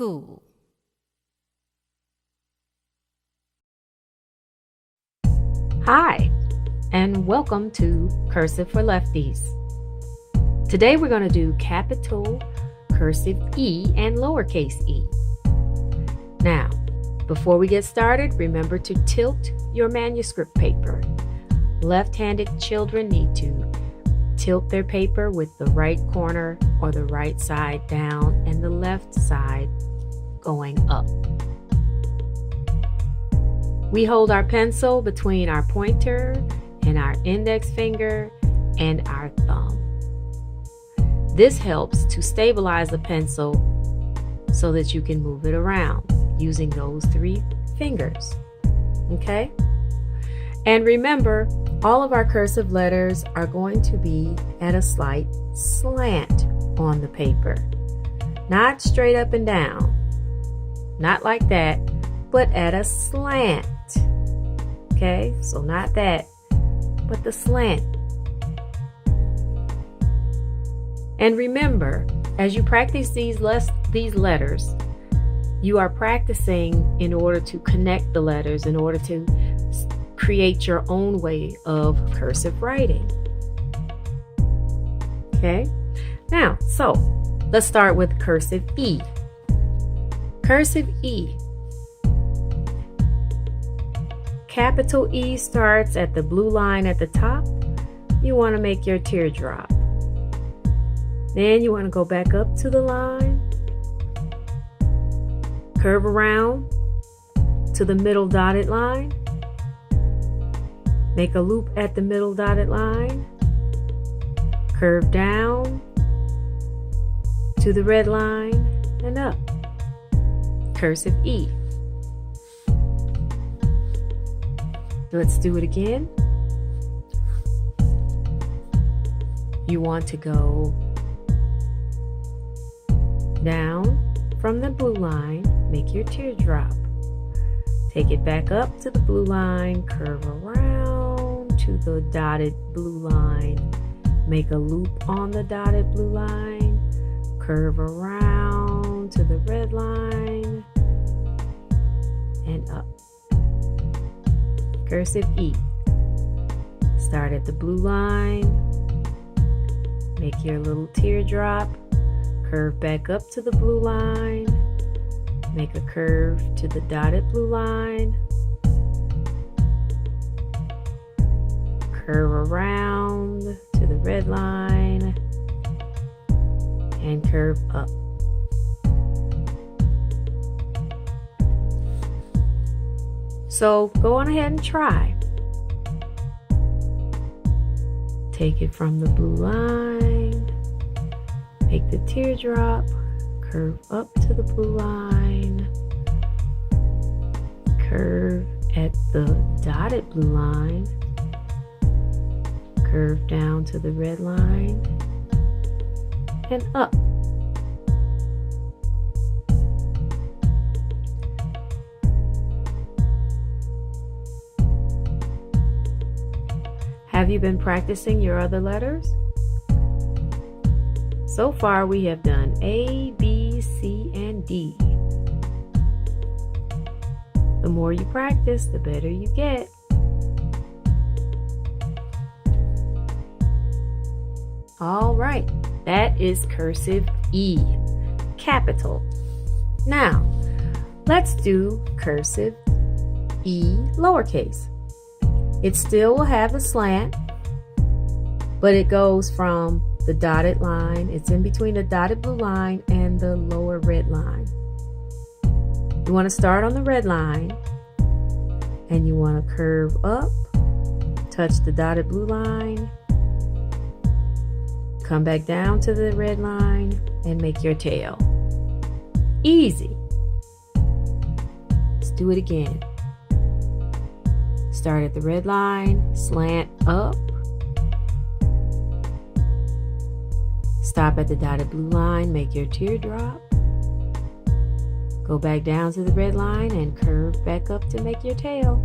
tool. Hi, and welcome to Cursive for Lefties. Today we're going to do capital, cursive E, and lowercase e. Now, before we get started, remember to tilt your manuscript paper. Left-handed children need to tilt their paper with the right corner or the right side down and the left side going up. We hold our pencil between our pointer and our index finger and our thumb. This helps to stabilize the pencil so that you can move it around using those three fingers. Okay? And remember, all of our cursive letters are going to be at a slight slant on the paper. Not straight up and down. Not like that, but at a slant. Okay, so not that, but the slant. And remember, as you practice these letters, you are practicing in order to connect the letters, in order to create your own way of cursive writing. Okay, now, so let's start with cursive E. Cursive E. Capital E starts at the blue line at the top. You want to make your teardrop. Then you want to go back up to the line, curve around to the middle dotted line, make a loop at the middle dotted line, curve down to the red line and up. Cursive E. Let's do it again. You want to go down from the blue line, make your teardrop. Take it back up to the blue line, curve around to the dotted blue line, make a loop on the dotted blue line, curve around to the red line, and up. Cursive E. Start at the blue line, make your little teardrop, curve back up to the blue line, make a curve to the dotted blue line, curve around to the red line, and curve up. So go on ahead and try. Take it from the blue line, make the teardrop, curve up to the blue line, curve at the dotted blue line, curve down to the red line, and up. Have you been practicing your other letters? So far we have done A, B, C, and D. The more you practice, the better you get. All right, that is cursive E, capital. Now, let's do cursive E, lowercase. It still will have a slant, but it goes from the dotted line. It's in between the dotted blue line and the lower red line. You want to start on the red line and you want to curve up, touch the dotted blue line, come back down to the red line and make your tail. Easy. Let's do it again. Start at the red line, slant up, stop at the dotted blue line, make your teardrop, go back down to the red line and curve back up to make your tail.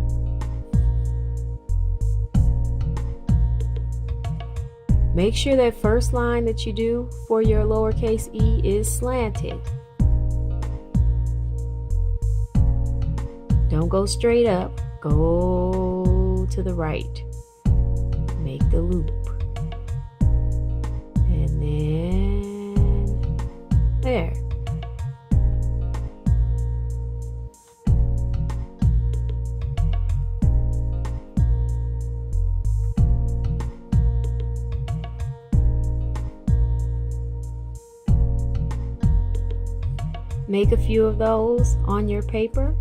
Make sure that first line that you do for your lowercase e is slanted. Don't go straight up. Go to the right. Make the loop. And then there. Make a few of those on your paper.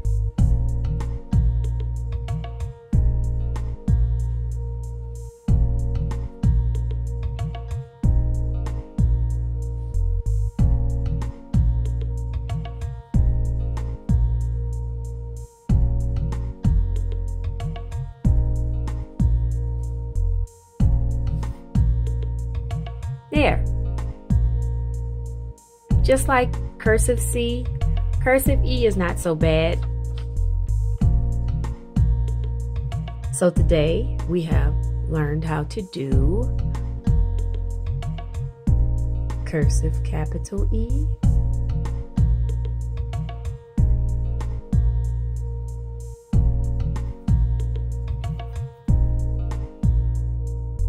There. Just like cursive C, cursive E is not so bad. So today we have learned how to do cursive capital E,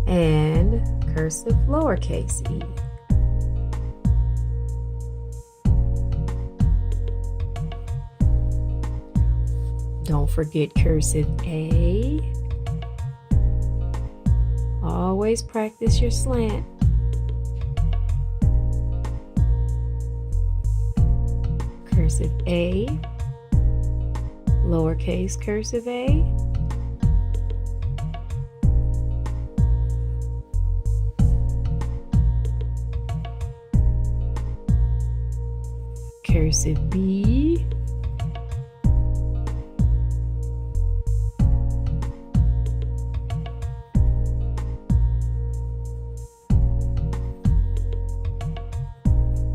and cursive lowercase e. Don't forget cursive A. Always practice your slant. Cursive A, lowercase cursive a, cursive B,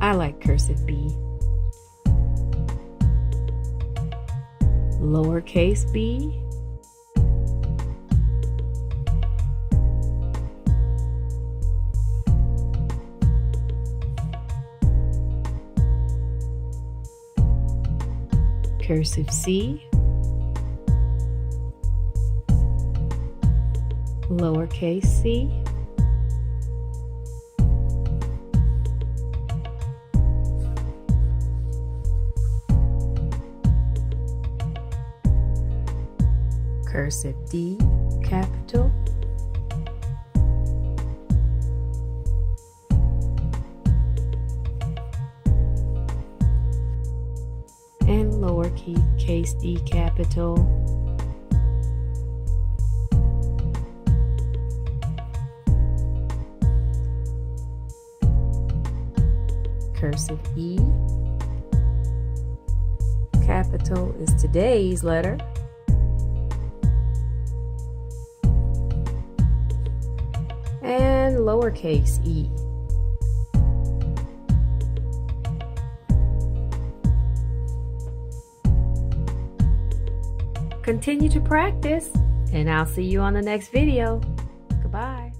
I like cursive B. Lowercase b, cursive C, lowercase c, cursive D, capital, and lowercase d, capital, cursive E, capital is today's letter, and lowercase e. Continue to practice, and I'll see you on the next video. Goodbye.